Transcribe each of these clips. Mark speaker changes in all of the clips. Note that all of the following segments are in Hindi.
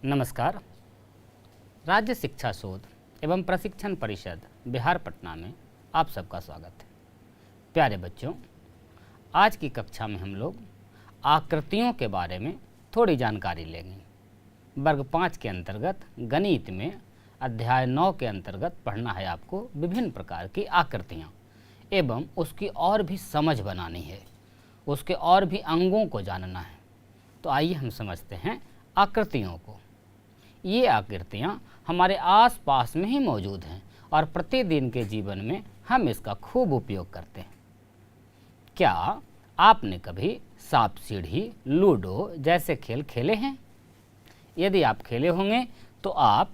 Speaker 1: नमस्कार। राज्य शिक्षा शोध एवं प्रशिक्षण परिषद बिहार पटना में आप सबका स्वागत है। प्यारे बच्चों, आज की कक्षा में हम लोग आकृतियों के बारे में थोड़ी जानकारी लेंगे। वर्ग 5 के अंतर्गत गणित में अध्याय 9 के अंतर्गत पढ़ना है आपको विभिन्न प्रकार की आकृतियाँ एवं उसकी और भी समझ बनानी है, उसके और भी अंगों को जानना है। तो आइए हम समझते हैं आकृतियों को। ये आकृतियाँ हमारे आसपास में ही मौजूद हैं और प्रतिदिन के जीवन में हम इसका खूब उपयोग करते हैं। क्या आपने कभी सांप सीढ़ी, लूडो जैसे खेल खेले हैं? यदि आप खेले होंगे तो आप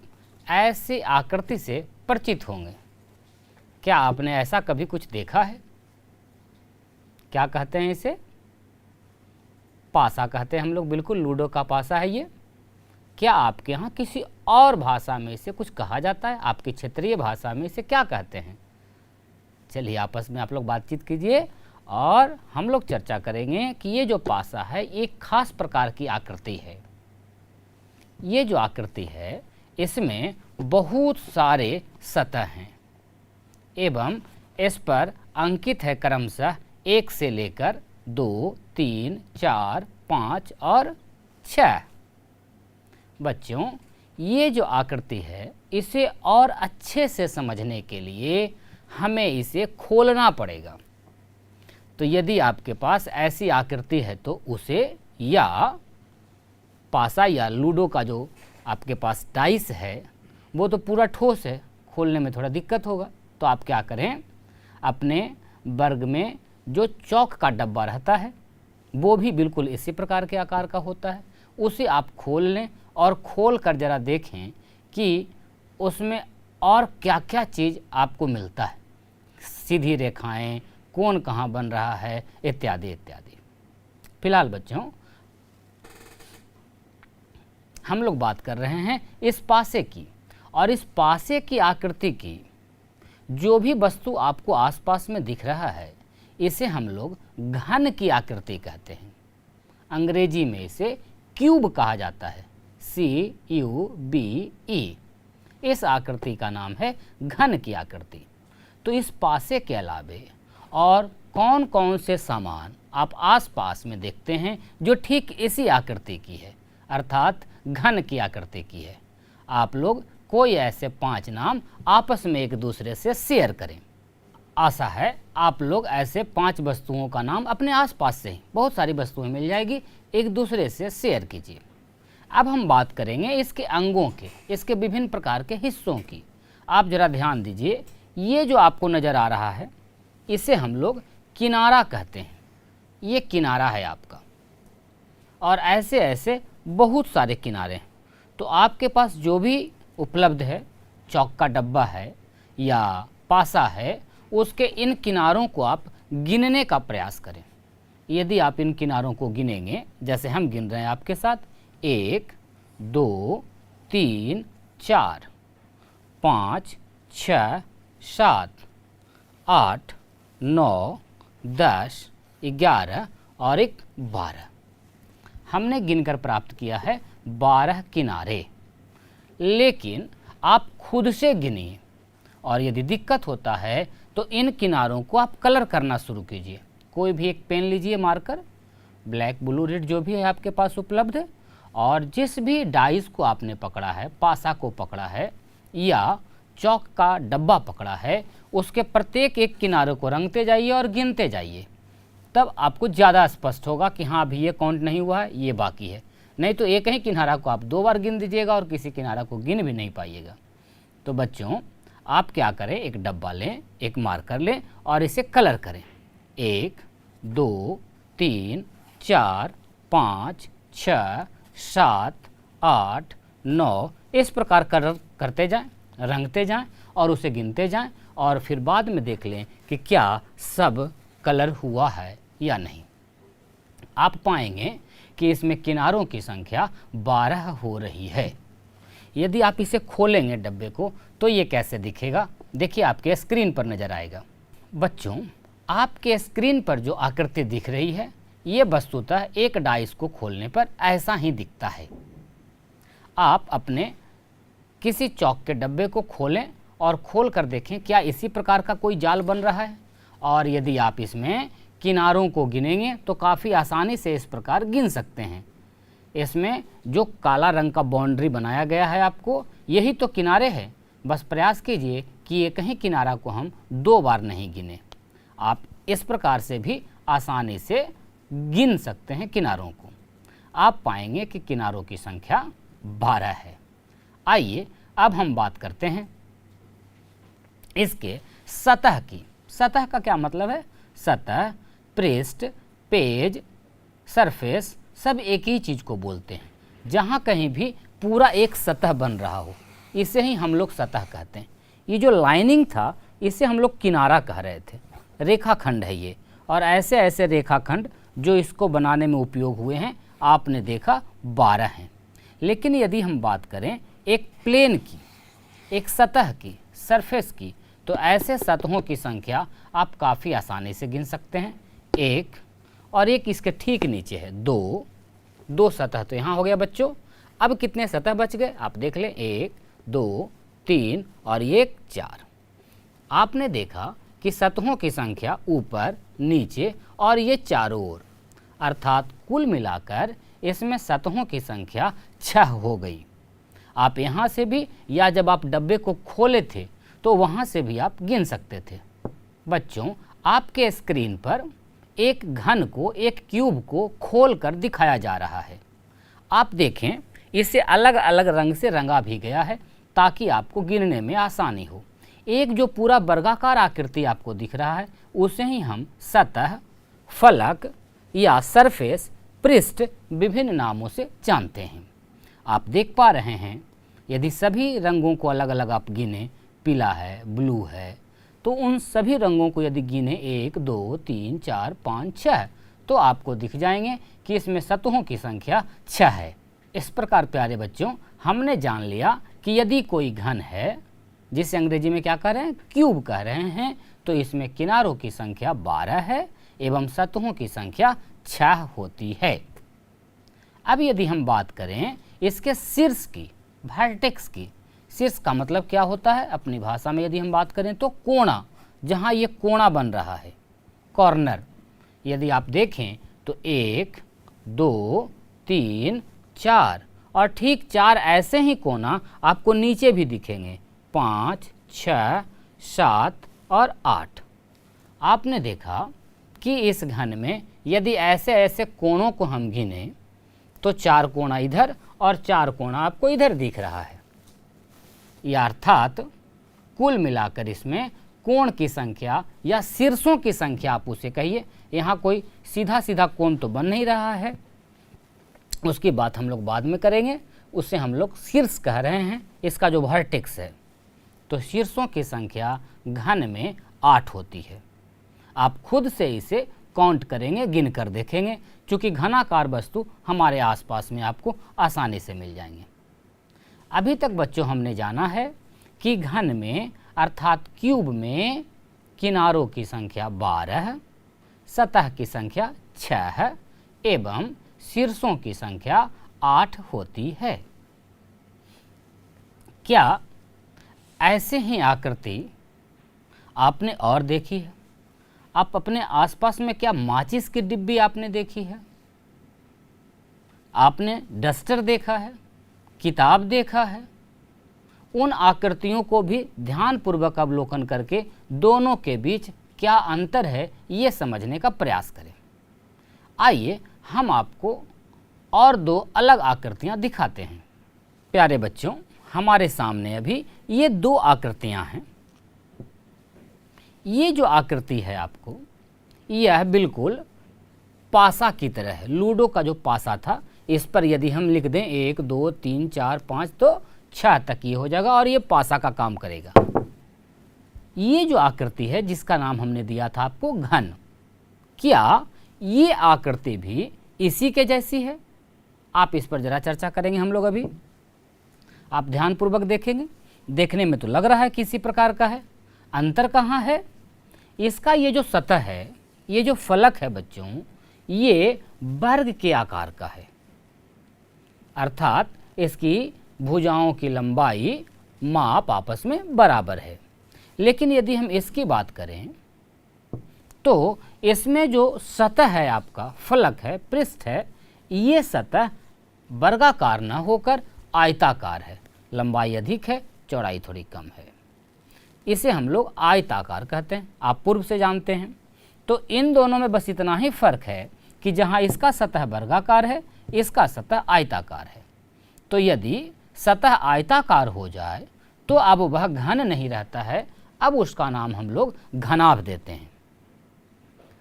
Speaker 1: ऐसी आकृति से परिचित होंगे। क्या आपने ऐसा कभी कुछ देखा है? क्या कहते हैं इसे? पासा कहते हैं हम लोग। बिल्कुल, लूडो का पासा है ये। क्या आपके यहाँ किसी और भाषा में इसे कुछ कहा जाता है? आपकी क्षेत्रीय भाषा में इसे क्या कहते हैं? चलिए आपस में आप लोग बातचीत कीजिए और हम लोग चर्चा करेंगे कि ये जो पासा है एक खास प्रकार की आकृति है। ये जो आकृति है इसमें बहुत सारे सतह हैं एवं इस पर अंकित है क्रमशः 1 से लेकर 2, 3, 4, 5 और 6। बच्चों, ये जो आकृति है इसे और अच्छे से समझने के लिए हमें इसे खोलना पड़ेगा। तो यदि आपके पास ऐसी आकृति है तो उसे या पासा या लूडो का जो आपके पास डाइस है वो तो पूरा ठोस है, खोलने में थोड़ा दिक्कत होगा। तो आप क्या करें, अपने वर्ग में जो चौक का डब्बा रहता है वो भी बिल्कुल इसी प्रकार के आकार का होता है, उसे आप खोल लें और खोल कर ज़रा देखें कि उसमें और क्या क्या चीज़ आपको मिलता है। सीधी रेखाएं, कोण कहाँ बन रहा है, इत्यादि इत्यादि। फिलहाल बच्चों, हम लोग बात कर रहे हैं इस पासे की, और इस पासे की आकृति की जो भी वस्तु आपको आसपास में दिख रहा है इसे हम लोग घन की आकृति कहते हैं। अंग्रेजी में इसे क्यूब कहा जाता है, CUBE। इस आकृति का नाम है घन की आकृति। तो इस पासे के अलावे और कौन कौन से सामान आप आसपास में देखते हैं जो ठीक इसी आकृति की है, अर्थात घन की आकृति की है? आप लोग कोई ऐसे 5 नाम आपस में एक दूसरे से शेयर करें। आशा है आप लोग ऐसे 5 वस्तुओं का नाम अपने आसपास से ही, बहुत सारी वस्तुएं मिल जाएगी, एक दूसरे से शेयर कीजिए। अब हम बात करेंगे इसके अंगों के, इसके विभिन्न प्रकार के हिस्सों की। आप जरा ध्यान दीजिए, ये जो आपको नज़र आ रहा है इसे हम लोग किनारा कहते हैं। ये किनारा है आपका, और ऐसे ऐसे बहुत सारे किनारे हैं। तो आपके पास जो भी उपलब्ध है, चौक का डब्बा है या पासा है, उसके इन किनारों को आप गिनने का प्रयास करें। यदि आप इन किनारों को गिनेंगे, जैसे हम गिन रहे हैं आपके साथ, 1, 2, 3, 4, 5, 6, 7, 8, 9, 10, 11 और 12। हमने गिनकर प्राप्त किया है 12 किनारे। लेकिन आप खुद से गिनिए, और यदि दिक्कत होता है तो इन किनारों को आप कलर करना शुरू कीजिए। कोई भी एक पेन लीजिए, मार्कर, ब्लैक, ब्लू, रेड जो भी है आपके पास उपलब्ध है, और जिस भी डाइस को आपने पकड़ा है, पासा को पकड़ा है या चौक का डब्बा पकड़ा है, उसके प्रत्येक एक किनारे को रंगते जाइए और गिनते जाइए। तब आपको ज़्यादा स्पष्ट होगा कि हाँ अभी ये काउंट नहीं हुआ है, ये बाकी है। नहीं तो एक ही किनारा को आप 2 बार गिन दीजिएगा और किसी किनारा को गिन भी नहीं पाइएगा। तो बच्चों, आप क्या करें, एक डब्बा लें, एक मार्कर लें और इसे कलर करें। 1, 2, 3, 4, 5, 6, 7, 8, 9 इस प्रकार कलर करते जाएं, रंगते जाएं और उसे गिनते जाएं, और फिर बाद में देख लें कि क्या सब कलर हुआ है या नहीं। आप पाएंगे कि इसमें किनारों की संख्या 12 हो रही है। यदि आप इसे खोलेंगे डब्बे को तो ये कैसे दिखेगा, देखिए आपके स्क्रीन पर नज़र आएगा। बच्चों, आपके स्क्रीन पर जो आकृति दिख रही है ये वस्तुतः एक डाइस को खोलने पर ऐसा ही दिखता है। आप अपने किसी चौक के डब्बे को खोलें और खोल कर देखें क्या इसी प्रकार का कोई जाल बन रहा है। और यदि आप इसमें किनारों को गिनेंगे तो काफ़ी आसानी से इस प्रकार गिन सकते हैं। इसमें जो काला रंग का बाउंड्री बनाया गया है आपको, यही तो किनारे हैं। बस प्रयास कीजिए कि एक ही किनारा को हम 2 बार नहीं गिने। आप इस प्रकार से भी आसानी से गिन सकते हैं किनारों को। आप पाएंगे कि किनारों की संख्या 12 है। आइए अब हम बात करते हैं इसके सतह की। सतह का क्या मतलब है? सतह, पृष्ठ, पेज, सरफेस सब एक ही चीज़ को बोलते हैं। जहाँ कहीं भी पूरा एक सतह बन रहा हो, इसे ही हम लोग सतह कहते हैं। ये जो लाइनिंग था इसे हम लोग किनारा कह रहे थे। रेखाखंड है ये, और ऐसे ऐसे रेखाखंड जो इसको बनाने में उपयोग हुए हैं आपने देखा 12 हैं। लेकिन यदि हम बात करें एक प्लेन की, एक सतह की, सरफेस की, तो ऐसे सतहों की संख्या आप काफ़ी आसानी से गिन सकते हैं। 1 और एक इसके ठीक नीचे है 2 सतह तो यहाँ हो गया बच्चों। अब कितने सतह बच गए आप देख लें, 1 2 3 और 1 4। आपने देखा कि सतहों की संख्या ऊपर, नीचे और ये चारों ओर, अर्थात कुल मिलाकर इसमें सतहों की संख्या 6 हो गई। आप यहाँ से भी या जब आप डब्बे को खोले थे तो वहाँ से भी आप गिन सकते थे। बच्चों, आपके स्क्रीन पर एक घन को, एक क्यूब को खोल कर दिखाया जा रहा है। आप देखें इसे अलग अलग रंग से रंगा भी गया है ताकि आपको गिनने में आसानी हो। एक जो पूरा वर्गाकार आकृति आपको दिख रहा है उसे ही हम सतह, फलक या सरफेस, पृष्ठ विभिन्न नामों से जानते हैं। आप देख पा रहे हैं यदि सभी रंगों को अलग अलग आप गिने, पीला है, ब्लू है, तो उन सभी रंगों को यदि गिने 1 2 3 4 5 6 तो आपको दिख जाएंगे कि इसमें सतहों की संख्या 6 है। इस प्रकार प्यारे बच्चों हमने जान लिया कि यदि कोई घन है जिसे अंग्रेजी में क्या कह रहे हैं, क्यूब कह रहे हैं, तो इसमें किनारों की संख्या 12 है एवं सतहों की संख्या 6 होती है। अब यदि हम बात करें इसके शीर्ष की, वर्टेक्स की, शीर्ष का मतलब क्या होता है अपनी भाषा में यदि हम बात करें तो कोना, जहाँ ये कोना बन रहा है, कॉर्नर। यदि आप देखें तो 1 2 3 4 और ठीक 4 ऐसे ही कोना आपको नीचे भी दिखेंगे, 5 6 7 और 8। आपने देखा कि इस घन में यदि ऐसे ऐसे कोणों को हम गिने तो 4 कोना इधर और 4 कोना आपको इधर दिख रहा है। या अर्थात कुल मिलाकर इसमें कोण की संख्या या शीर्षों की संख्या आप उसे कहिए। यहाँ कोई सीधा सीधा कोण तो बन नहीं रहा है, उसकी बात हम लोग बाद में करेंगे। उसे हम लोग शीर्ष कह रहे हैं, इसका जो वर्टेक्स है। तो शीर्षों की संख्या घन में 8 होती है। आप खुद से इसे काउंट करेंगे, गिन कर देखेंगे, क्योंकि घनाकार वस्तु हमारे आसपास में आपको आसानी से मिल जाएंगे। अभी तक बच्चों हमने जाना है कि घन में अर्थात क्यूब में किनारों की संख्या 12, सतह की संख्या 6 एवं शीर्षों की संख्या 8 होती है। क्या ऐसे ही आकृति आपने और देखी है? आप अपने आसपास में क्या माचिस की डिब्बी आपने देखी है? आपने डस्टर देखा है, किताब देखा है? उन आकृतियों को भी ध्यानपूर्वक अवलोकन करके दोनों के बीच क्या अंतर है ये समझने का प्रयास करें। आइए हम आपको और 2 अलग आकृतियां दिखाते हैं। प्यारे बच्चों, हमारे सामने अभी ये 2 आकृतियां हैं। ये जो आकृति है आपको, यह बिल्कुल पासा की तरह है। लूडो का जो पासा था, इस पर यदि हम लिख दें 1 2 3 4 5 तो 6 तक ये हो जाएगा और ये पासा का काम करेगा। ये जो आकृति है जिसका नाम हमने दिया था आपको घन, क्या ये आकृति भी इसी के जैसी है? आप इस पर जरा चर्चा करेंगे हम लोग अभी। आप ध्यानपूर्वक देखेंगे, देखने में तो लग रहा है किसी प्रकार का है। अंतर कहाँ है? इसका ये जो सतह है, ये जो फलक है बच्चों, ये वर्ग के आकार का है। अर्थात इसकी भुजाओं की लंबाई माप आपस में बराबर है। लेकिन यदि हम इसकी बात करें तो इसमें जो सतह है आपका, फलक है, पृष्ठ है, ये सतह वर्गाकार न होकर आयताकार है। लंबाई अधिक है, चौड़ाई थोड़ी कम है। इसे हम लोग आयताकार कहते हैं, आप पूर्व से जानते हैं। तो इन दोनों में बस इतना ही फर्क है कि जहाँ इसका सतह वर्गाकार है, इसका सतह आयताकार है। तो यदि सतह आयताकार हो जाए तो अब वह घन नहीं रहता है, अब उसका नाम हम लोग घनाभ देते हैं।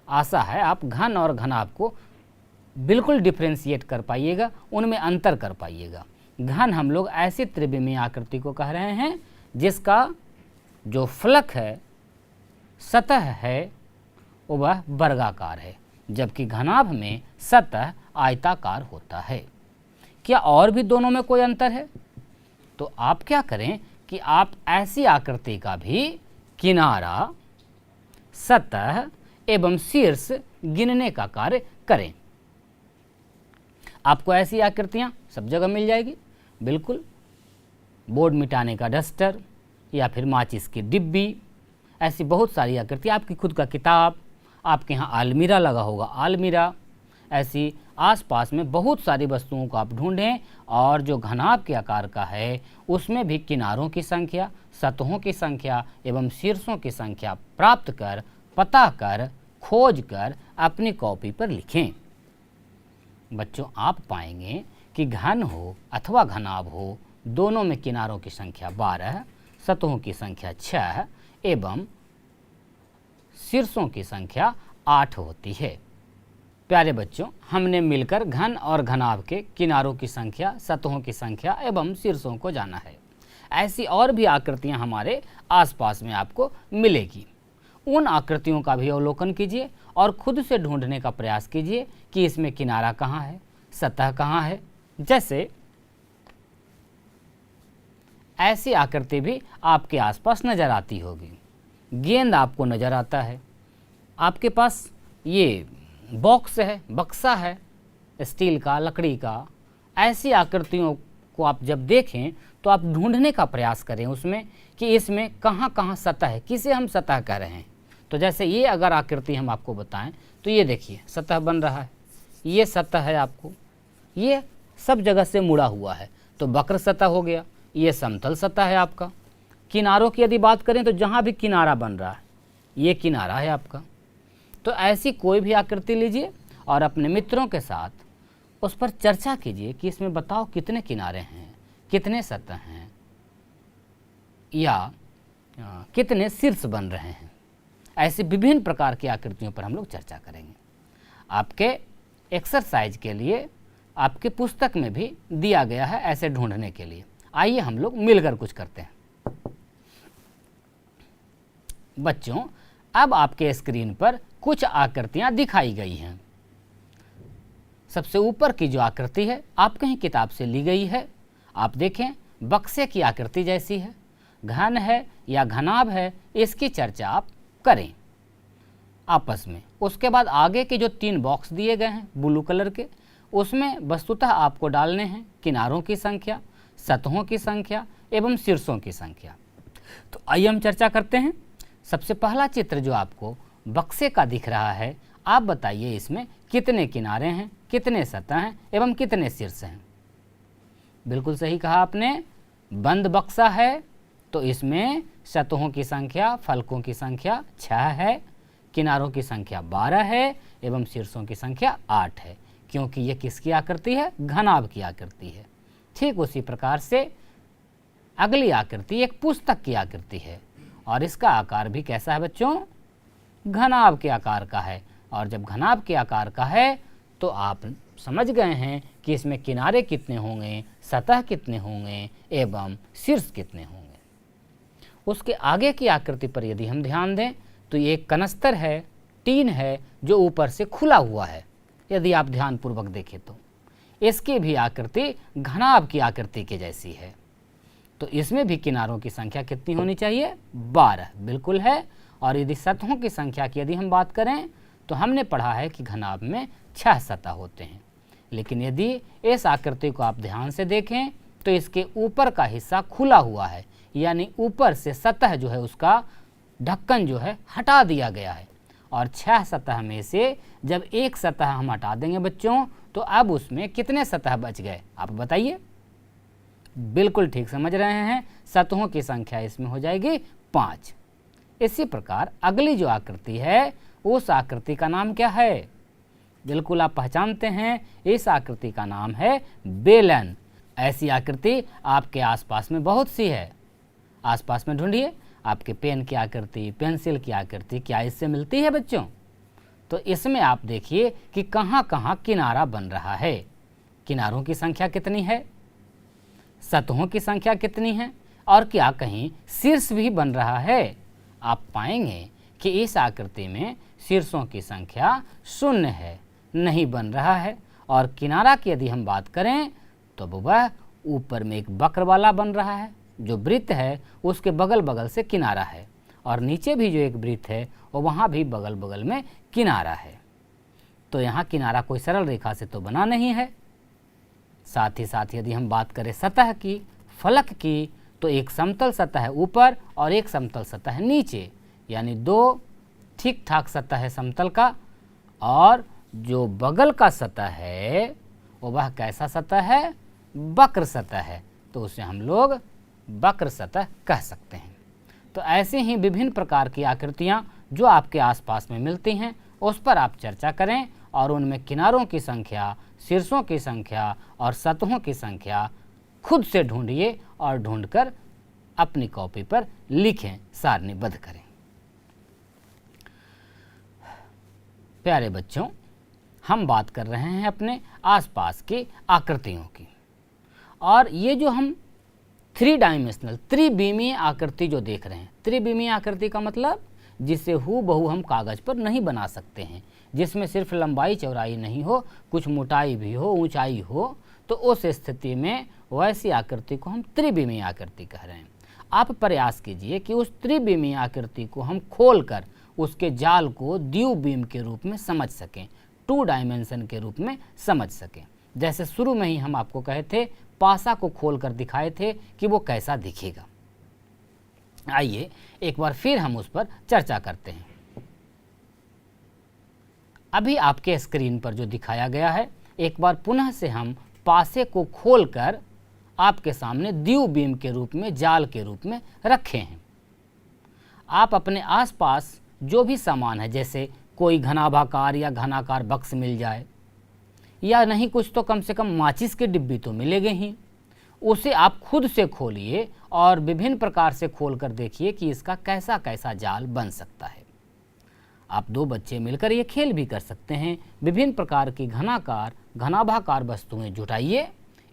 Speaker 1: आशा है आप घन और घनाभ को बिल्कुल डिफ्रेंशिएट कर पाइएगा, उनमें अंतर कर पाइएगा। घन हम लोग ऐसी त्रिविमीय आकृति को कह रहे हैं जिसका जो फलक है, सतह है, वह वर्गाकार है, जबकि घनाभ में सतह आयताकार होता है। क्या और भी दोनों में कोई अंतर है? तो आप क्या करें कि आप ऐसी आकृति का भी किनारा, सतह एवं शीर्ष गिनने का कार्य करें। आपको ऐसी आकृतियां सब जगह मिल जाएगी, बिल्कुल। बोर्ड मिटाने का डस्टर या फिर माचिस की डिब्बी, ऐसी बहुत सारी आकृति, आपकी खुद का किताब, आपके यहाँ आलमीरा लगा होगा, आलमीरा, ऐसी आसपास में बहुत सारी वस्तुओं को आप ढूंढें और जो घनाभ के आकार का है उसमें भी किनारों की संख्या, सतहों की संख्या एवं शीर्षों की संख्या प्राप्त कर, पता कर, खोज कर अपनी कॉपी पर लिखें। बच्चों, आप पाएंगे कि घन हो अथवा घनाभ हो, दोनों में किनारों की संख्या 12, सतहों की संख्या 6 एवं शीर्षों की संख्या 8 होती है। प्यारे बच्चों, हमने मिलकर घन और घनाभ के किनारों की संख्या, सतहों की संख्या एवं शीर्षों को जाना है। ऐसी और भी आकृतियां हमारे आसपास में आपको मिलेगी। उन आकृतियों का भी अवलोकन कीजिए और खुद से ढूंढने का प्रयास कीजिए कि इसमें किनारा कहाँ है, सतह कहाँ है। जैसे ऐसी आकृति भी आपके आसपास नज़र आती होगी। गेंद आपको नज़र आता है, आपके पास ये बॉक्स है, बक्सा है स्टील का, लकड़ी का। ऐसी आकृतियों को आप जब देखें तो आप ढूंढने का प्रयास करें उसमें कि इसमें कहाँ कहाँ सतह है, किसे हम सतह कह रहे हैं। तो जैसे ये अगर आकृति हम आपको बताएं तो ये देखिए सतह बन रहा है, ये सतह है, आपको ये सब जगह से मुड़ा हुआ है, तो वक्र सतह हो गया। ये समतल सतह है आपका। किनारों की यदि बात करें तो जहाँ भी किनारा बन रहा है, ये किनारा है आपका। तो ऐसी कोई भी आकृति लीजिए और अपने मित्रों के साथ उस पर चर्चा कीजिए कि इसमें बताओ कितने किनारे हैं, कितने सतह हैं या कितने शीर्ष बन रहे हैं। ऐसे विभिन्न प्रकार की आकृतियों पर हम लोग चर्चा करेंगे। आपके एक्सरसाइज के लिए आपके पुस्तक में भी दिया गया है ऐसे ढूंढने के लिए। आइए हम लोग मिलकर कुछ करते हैं। बच्चों, अब आपके स्क्रीन पर कुछ आकृतियां दिखाई गई हैं। सबसे ऊपर की जो आकृति है आपके ही किताब से ली गई है। आप देखें, बक्से की आकृति जैसी है। घन है या घनाभ है, इसकी चर्चा आप करें आपस में। उसके बाद आगे के जो 3 बॉक्स दिए गए हैं ब्लू कलर के, उसमें वस्तुतः आपको डालने हैं किनारों की संख्या, सतहों की संख्या एवं शीर्षों की संख्या। तो आइए हम चर्चा करते हैं। सबसे पहला चित्र जो आपको बक्से का दिख रहा है, आप बताइए इसमें कितने किनारे हैं, कितने सतह हैं एवं कितने शीर्ष हैं। बिल्कुल सही कहा आपने, बंद बक्सा है तो इसमें सतहों की संख्या, फलकों की संख्या 6 है, किनारों की संख्या 12 है एवं शीर्षों की संख्या 8 है, क्योंकि ये किसकी आकृति है? घनाभ की आकृति है। ठीक उसी प्रकार से अगली आकृति एक पुस्तक की आकृति है और इसका आकार भी कैसा है बच्चों? घनाभ के आकार का है। और जब घनाभ के आकार का है तो आप समझ गए हैं कि इसमें किनारे कितने होंगे, सतह कितने होंगे एवं शीर्ष कितने होंगे। उसके आगे की आकृति पर यदि हम ध्यान दें तो ये एक कनस्तर है, टीन है जो ऊपर से खुला हुआ है। यदि आप ध्यानपूर्वक देखें तो इसकी भी आकृति घनाभ की आकृति के जैसी है। तो इसमें भी किनारों की संख्या कितनी होनी चाहिए? 12 बिल्कुल है। और यदि सतहों की संख्या की यदि हम बात करें तो हमने पढ़ा है कि घनाभ में 6 सतह होते हैं। लेकिन यदि इस आकृति को आप ध्यान से देखें तो इसके ऊपर का हिस्सा खुला हुआ है, यानी ऊपर से सतह जो है उसका ढक्कन जो है हटा दिया गया है। और 6 सतह में से जब एक सतह हम हटा देंगे बच्चों, तो अब उसमें कितने सतह बच गए आप बताइए। बिल्कुल ठीक समझ रहे हैं, सतहों की संख्या इसमें हो जाएगी 5। इसी प्रकार अगली जो आकृति है उस आकृति का नाम क्या है? बिल्कुल आप पहचानते हैं, इस आकृति का नाम है बेलन। ऐसी आकृति आपके आसपास में बहुत सी है, आसपास में ढूंढिए। आपके पेन की आकृति, पेंसिल की आकृति क्या इससे मिलती है बच्चों? तो इसमें आप देखिए कि कहाँ कहाँ किनारा बन रहा है। किनारों की संख्या कितनी है, सतहों की संख्या कितनी है, और क्या कहीं शीर्ष भी बन रहा है? आप पाएंगे कि इस आकृति में शीर्षों की संख्या 0 है, नहीं बन रहा है। और किनारा की यदि हम बात करें तो वह ऊपर में एक वक्र वाला बन रहा है, जो वृत्त है उसके बगल बगल से किनारा है, और नीचे भी जो एक वृत्त है वो वहाँ भी बगल बगल में किनारा है। तो यहाँ किनारा कोई सरल रेखा से तो बना नहीं है। साथ ही साथ यदि हम बात करें सतह की, फलक की, तो एक समतल सतह ऊपर और एक समतल सतह नीचे, यानी 2 ठीक ठाक सतह है समतल का, और जो बगल का सतह है वो वह कैसा सतह है? वक्र सतह है, तो उसे हम लोग वक्र सतह कह सकते हैं। तो ऐसे ही विभिन्न प्रकार की आकृतियाँ जो आपके आसपास में मिलती हैं उस पर आप चर्चा करें, और उनमें किनारों की संख्या, शीर्षों की संख्या और सतहों की संख्या खुद से ढूंढिए और ढूंढकर अपनी कॉपी पर लिखें, सारणीबद्ध करें। प्यारे बच्चों, हम बात कर रहे हैं अपने आसपास की आकृतियों की, और ये जो हम 3 डायमेंशनल त्रिविमीय आकृति जो देख रहे हैं, त्रिविमीय आकृति का मतलब जिसे हूबहू हम कागज पर नहीं बना सकते हैं, जिसमें सिर्फ लंबाई चौड़ाई नहीं हो, कुछ मोटाई भी हो, ऊंचाई हो, तो उस स्थिति में वैसी आकृति को हम त्रिविमीय आकृति कह रहे हैं। आप प्रयास कीजिए कि उस त्रिविमीय आकृति को हम खोलकर उसके जाल को द्विबीम के रूप में समझ सकें, 2 डायमेंशन के रूप में समझ सकें। जैसे शुरू में ही हम आपको कहे थे, पासा को खोलकर दिखाए थे कि वो कैसा दिखेगा। आइए एक बार फिर हम उस पर चर्चा करते हैं। अभी आपके स्क्रीन पर जो दिखाया गया है, एक बार पुनः से हम पासे को खोलकर आपके सामने द्विबीम के रूप में, जाल के रूप में रखे हैं। आप अपने आसपास जो भी सामान है, जैसे कोई घनाभाकार या घनाकार बक्स मिल जाए, या नहीं कुछ तो कम से कम माचिस के डिब्बी तो मिलेंगे ही, उसे आप खुद से खोलिए और विभिन्न प्रकार से खोलकर देखिए कि इसका कैसा कैसा जाल बन सकता है। आप 2 बच्चे मिलकर ये खेल भी कर सकते हैं। विभिन्न प्रकार की घनाभाकार वस्तुएं जुटाइए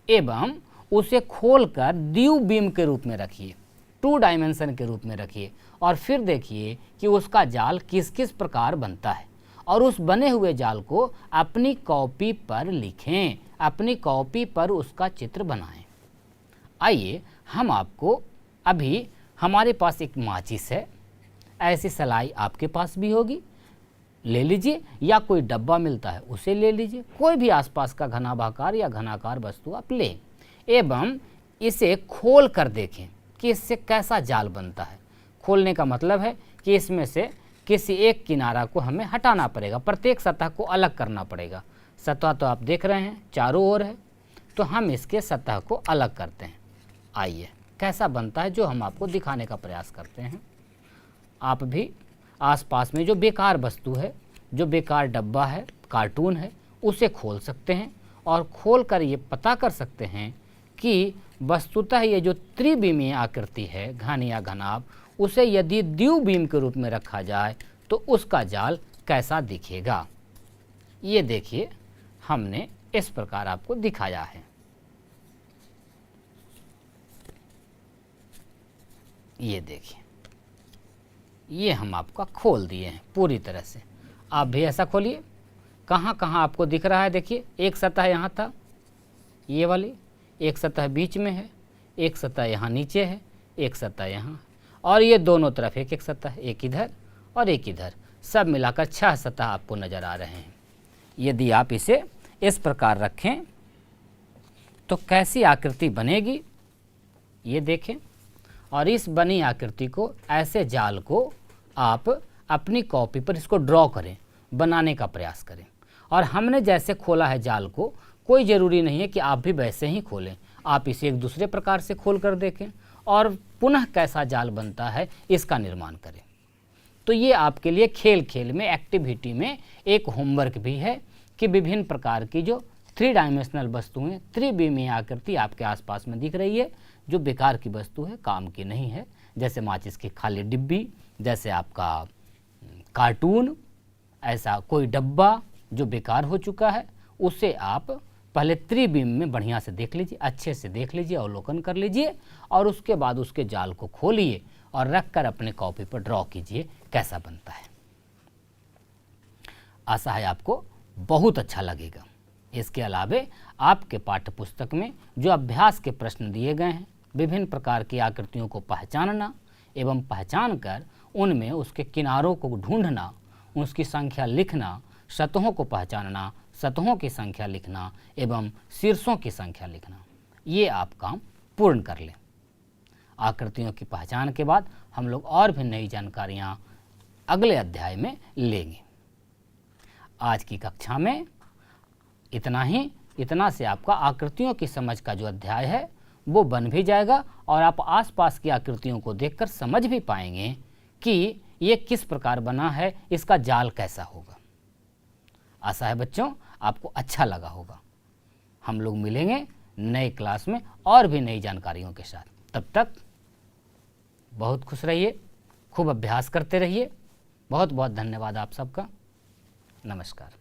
Speaker 1: एवं उसे खोलकर द्विबीम के रूप में रखिए, 2 डायमेंशन के रूप में रखिए, और फिर देखिए कि उसका जाल किस किस प्रकार बनता है, और उस बने हुए जाल को अपनी कॉपी पर लिखें, अपनी कॉपी पर उसका चित्र बनाएं। आइए हम आपको, अभी हमारे पास एक माचिस है, ऐसी सलाई आपके पास भी होगी, ले लीजिए, या कोई डब्बा मिलता है उसे ले लीजिए, कोई भी आसपास का घनाभाकार या घनाकार वस्तु आप लें एवं इसे खोल कर देखें कि इससे कैसा जाल बनता है। खोलने का मतलब है कि इसमें से किसी एक किनारा को हमें हटाना पड़ेगा, प्रत्येक सतह को अलग करना पड़ेगा। सतह तो आप देख रहे हैं चारों ओर है, तो हम इसके सतह को अलग करते हैं। आइए कैसा बनता है जो हम आपको दिखाने का प्रयास करते हैं। आप भी आसपास में जो बेकार वस्तु है, जो बेकार डब्बा है, कार्टून है, उसे खोल सकते हैं और खोल कर ये पता कर सकते हैं कि वस्तुतः ये जो त्रिविमीय आकृति है, घन या घनाभ, उसे यदि द्विबीम के रूप में रखा जाए तो उसका जाल कैसा दिखेगा। ये देखिए हमने इस प्रकार आपको दिखाया है। ये देखिए, ये हम आपका खोल दिए हैं पूरी तरह से। आप भी ऐसा खोलिए, कहाँ कहाँ आपको दिख रहा है। देखिए एक सतह यहाँ था, ये वाली, एक सतह बीच में है, एक सतह यहाँ नीचे है, एक सतह यहाँ, और ये दोनों तरफ एक एक सतह, एक इधर और एक इधर, सब मिलाकर 6 सतह आपको नज़र आ रहे हैं। यदि आप इसे इस प्रकार रखें तो कैसी आकृति बनेगी ये देखें, और इस बनी आकृति को, ऐसे जाल को आप अपनी कॉपी पर इसको ड्रॉ करें, बनाने का प्रयास करें। और हमने जैसे खोला है जाल को, कोई ज़रूरी नहीं है कि आप भी वैसे ही खोलें, आप इसे एक दूसरे प्रकार से खोल कर देखें और पुनः कैसा जाल बनता है इसका निर्माण करें। तो ये आपके लिए खेल खेल में, एक्टिविटी में एक होमवर्क भी है कि विभिन्न प्रकार की जो 3 डायमेंशनल वस्तुएं, त्रिविमीय आकृति आपके आसपास में दिख रही है, जो बेकार की वस्तु है, काम की नहीं है, जैसे माचिस की खाली डिब्बी, जैसे आपका कार्टून, ऐसा कोई डब्बा जो बेकार हो चुका है, उसे आप पहले त्रिविम में बढ़िया से देख लीजिए, अच्छे से देख लीजिए, अवलोकन कर लीजिए, और उसके बाद उसके जाल को खोलिए और रख कर अपने कॉपी पर ड्रॉ कीजिए कैसा बनता है। आशा है आपको बहुत अच्छा लगेगा। इसके अलावे आपके पाठ्य पुस्तक में जो अभ्यास के प्रश्न दिए गए हैं, विभिन्न प्रकार की आकृतियों को पहचानना एवं पहचान कर उनमें उसके किनारों को ढूंढना, उसकी संख्या लिखना, सतहों को पहचानना, सतहों की संख्या लिखना एवं शीर्षों की संख्या लिखना, ये आप काम पूर्ण कर लें। आकृतियों की पहचान के बाद हम लोग और भी नई जानकारियाँ अगले अध्याय में लेंगे। आज की कक्षा में इतना ही। इतना से आपका आकृतियों की समझ का जो अध्याय है वो बन भी जाएगा और आप आसपास की आकृतियों को देखकर समझ भी पाएंगे कि ये किस प्रकार बना है, इसका जाल कैसा होगा। आशा है बच्चों आपको अच्छा लगा होगा। हम लोग मिलेंगे नए क्लास में और भी नई जानकारियों के साथ। तब तक बहुत खुश रहिए, खूब अभ्यास करते रहिए। बहुत बहुत धन्यवाद आप सबका। नमस्कार।